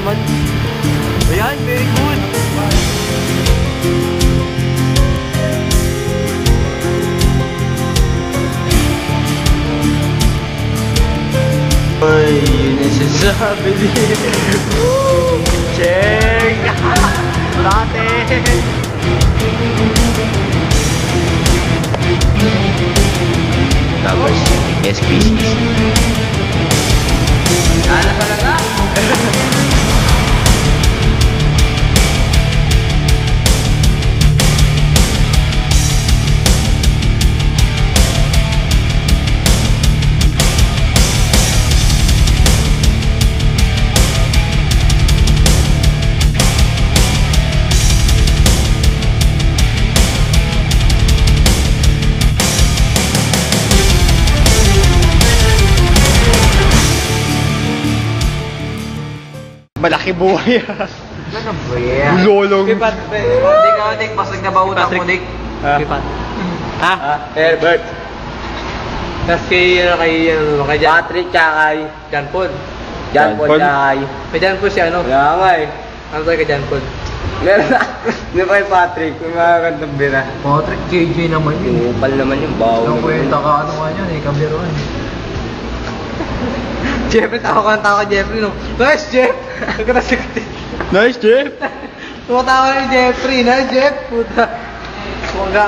naman. Ayan, very good. Ay, yun yung sinasabi niya. Check! Dati! Tapos, SPCC. Kala talaga? Malaki buhay. Ano ba yan? Lolong. Pipat, hindi ka, Nick. Pasag na ba utang mo, Nick? Pipat. Ha? Herbert. Tapos kay Patrick, tsaka kay John Paul. John Paul, tsaka kay... Kay John Paul si ano? Kaya nga eh. Ano tayo kay John Paul? Meron na. Hindi pa kay Patrick. May mga kantang bira. Patrick, JJ naman yun. Upal naman yung bawo. Ang kwenta ka, ano nga yun eh, kabiruan. Jeffrey, tawa ka Jeffrey, no? Nice, Jeff! Nagkatasikati. Nice, Jeff! Tumatawa na ni Jeffrey, nice, Jeff! Puta.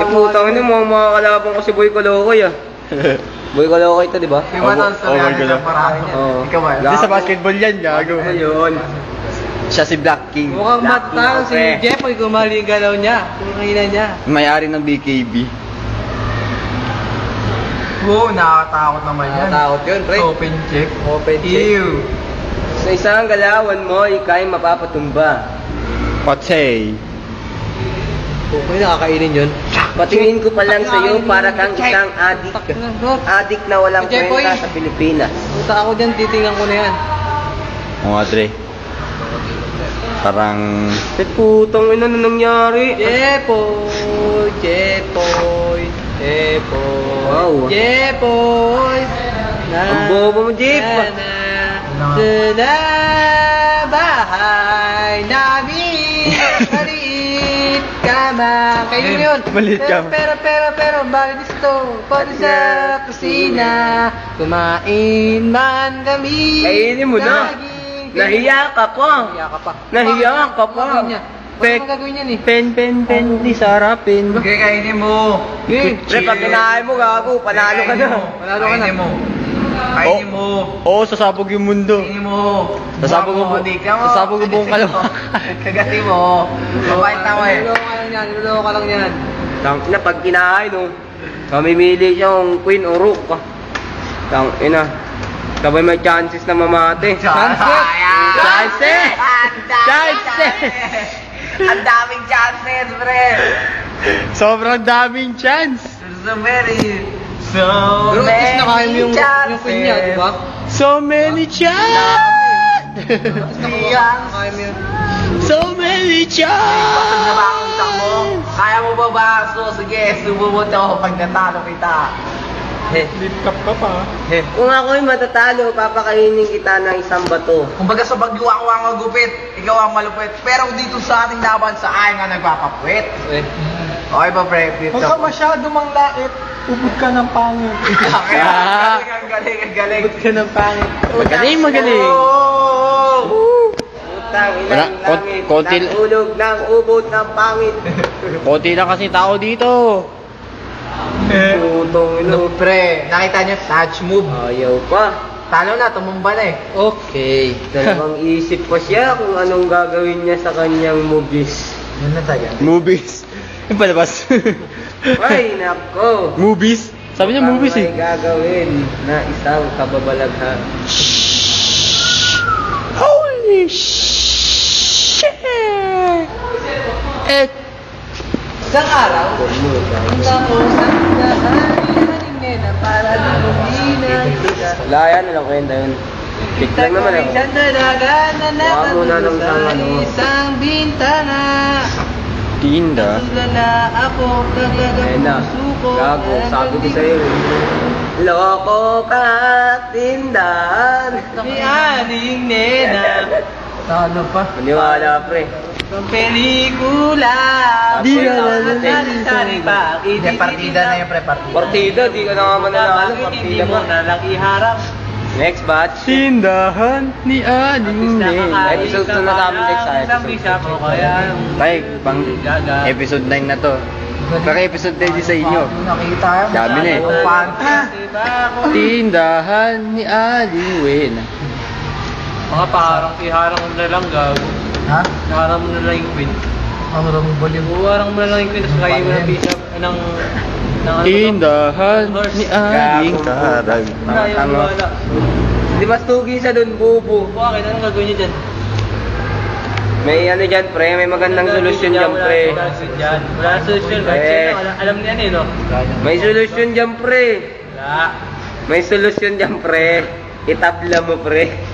Putang ina, mga kalabang ko si Boy Kalokoy ah. Boy Kalokoy ito, di ba? Yung announcer yan, isang paraan niya. Ikaw ba? Hindi sa basketball yan, gago. Ayun. Siya si Black King. Mukhang matang si Jeff, ay gumali yung galaw niya. Kumakaina niya. May-ari ng BKB. Oo, nakakatakot naman yan. Nakakatakot yun, pre. Open check. Open check. Ew. Sa isang galawan mo, ikay mapapatumba. Patsay. Okay, nakakainin yun. Patingin ko pa lang sa'yo para kang isang adik. Adik na walang kwenta sa Pilipinas. Puta ako dyan, titingnan ko na yan. Oo nga, Dre. Parang... putang ina na nangyari. Jepoy, Jepoy, Jepoy. Wow. Jepoy. Ang bobo mo, Jeep. Na bahay namin. Maliit kama. Kayo yun. Maliit kama. Pero, bakit gusto? Pwede sa kusina. Kumain man kami. Kainin mo na. Nahiya ka pa. Nahiya ka pa. Nahiya ka pa. Ano gagawin yan eh? Pen, di sarapin. Okay, kainin mo. Pre, pag kinain mo, gago, panalo ka na. Panalo ka na. Kainin mo. Oo, sasabog yung mundo. Kainin mo. Sasabog yung buong kalawa. Kagati mo. Mabait na mo eh. Niloloko ka lang yan. Tangina, pag kinain, no, mamimili siyang queen o rook. Tangina. Sabay may chances na mamate. Chances! Ang daming chances, pre! Sobrang daming chance! So many chances! Yung queen niya, di ba? So many chance! So many chance! Pasag na ba ang utak mo? Kaya mo ba ba? So sige, sumubot ako pag natalo kita. Lip cup ka pa. Kung ako'y matatalo, papakainin kita ng isang bato. Kumbaga sa Bagyo ako ang magupit, ikaw ang malupit. Pero dito sa ating laban, sa akin nga nagpapapuwit. Okay ba, pre? Huwag ka masyado manglait, ubod ka ng pangit. Ang galing. Ubod ka ng pangit. Magaling. Putang ilang langit, nahulog ng ubod ng pangit. Konti lang kasi tao dito. Putong ino. Pre, nakita niyo, touch move. Ayaw pa. Talo na, tumumba na eh. Okay. Dalawang isip pa siya kung anong gagawin niya sa kanyang movies. Yun na tayo. Movies? Yung palabas. Ay, nako. Movies? Sabi niya movies eh. May gagawin na isang kababalaghan. Holy shit! Isang araw, punta ko sa dahanin na para lumubin na isa. Wala yan, alam ko yun. Tiktak naman ako. Isang dalaga na muna ng nakatulo sa isang bintana. Tinda. Tulala ako, kaglagang puso ko. Gago, sabi ko sa'yo eh. Loko ka, tindahan. Ni aning nena. Talo pa. Maniwala, pre. Ang pelikula. Di na Hindi, partida na yun, pre. Partida. Partida, di ka na nga mananalo. Partida pa. lang iharap. Next batch. Tindahan ni Aling Episode 2 na namin next episode. Tay, pang episode 9 na to. Pero episode 10 din sa inyo. Nakita yun. Dami na eh. Panta. Tindahan ni Aling Wena. Mga parang iharang mo na lang gago. Ha? Iharang mo na lang yung queen. Ang ramong baliw. Iharang mo na lang yung queen, tapos kaya mo ng bishop ng Tindahan ni Aling Karag. Tama. Di mas tugi sa dun, bubo. Bakit? Anong gagawin niyo dyan? May ano dyan, pre. May magandang solusyon dyan, pre. Wala na solusyon. Alam niya eh, no? May solusyon dyan, pre. Wala. May solusyon dyan, pre. Itabla mo, pre.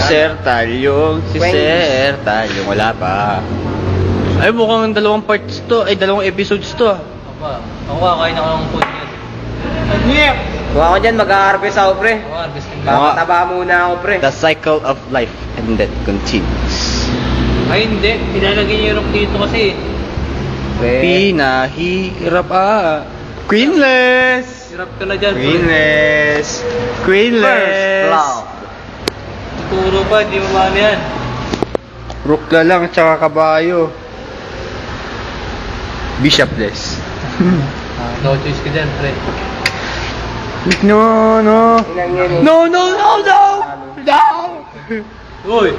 Sir Talyong, si Sir Talyong, wala pa. Ay, mukhang dalawang parts to, ay dalawang episodes to. Ako kakain ako ng food yan. Anyep! Kung ako dyan, mag-harvest ako, pre. Ako, harvesting ka. Papataba muna ako, pre. The cycle of life and death continues. Ay, hindi. Pinalagay niyo yung rock dito kasi. Pre. Pinahirap Queenless! Hirap ka na dyan. Queenless! Queenless! Love. Turo pa, hindi mo maano yan. Rook na lang, tsaka kabayo. Bishopless. No choice ka dyan, pre. No! Inang yan, eh. No! Uy!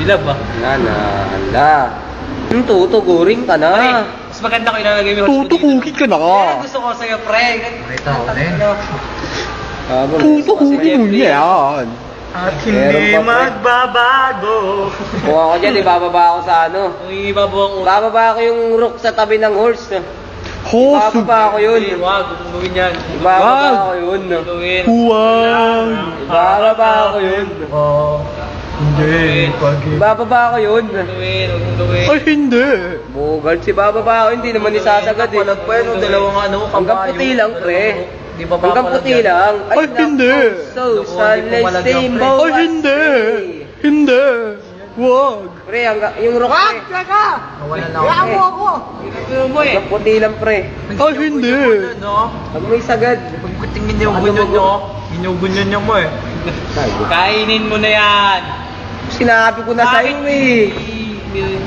Wilab ba? Ala. Yung tutuguring ka Pre, na. mas maganda ko ilalagay mo yung hotspot dito. Tutukukit ka na ka! Yan, gusto ko sa'yo, pre. Ito ako na yun. Tutukukit mo yan! At hindi magbabago. Kung ako dyan, ibababa ako sa ano. Kung iibabaw ang utak. Ibababa ako yung rook sa tabi ng horse. Hosu! Ibababa ako yun. Hindi, wag. Huwag mong gawin yan. Ibababa ako yun. Gawin. Huwag! Ibababa ako yun. Oh. Hindi. Ibababa ako yun. Gawin, huwag mong gawin. Ay, hindi! Bugard, si bababa ako, hindi naman isasagad eh. Palag pa yun, dalawang ano, Hanggang puti lang, pre. Di ba Hanggang puti lang. Ay, hindi. So, Naku, sa hindi pumalag yan, same pre. bow Ay, as hindi! me. Hindi! Wag! Pre, yung rock, pre. Nawalan na ako. Gawin mo eh. Hanggang puti lang, pre. Ay, hindi! Pag may sagad. Pag tingin niyo yung ganyan nyo, ginugunyan niyo mo eh. Kainin mo na yan. Sinabi ko na sa'yo eh.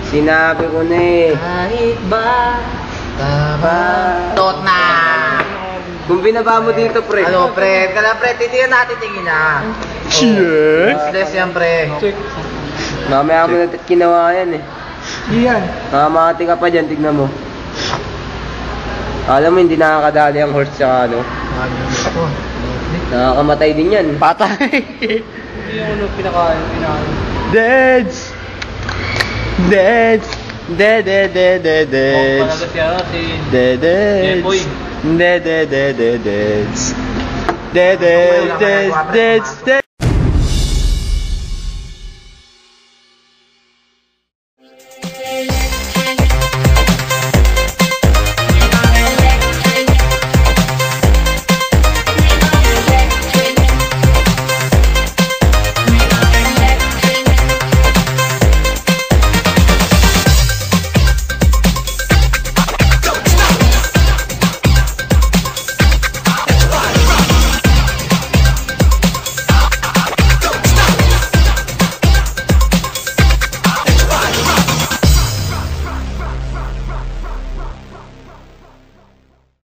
Sinabi ko na eh. Kahit ba? Tot na! Kung binaba mo dito, pre. Ano, pre? Kala, pre, titingnan natin, tingin na. Cheers! Useless yan, pre. Mamaya mo na ginawa yan eh. Iyan. Mamati ka pa dyan, tignan mo. Alam mo, hindi nakakadali ang horse sa ano. Nakakamatay din yan. Patay! Hindi yung ano pinakain. Deads! Deads! Dead! Talaga siya si... Jeboy. Deads! Deads!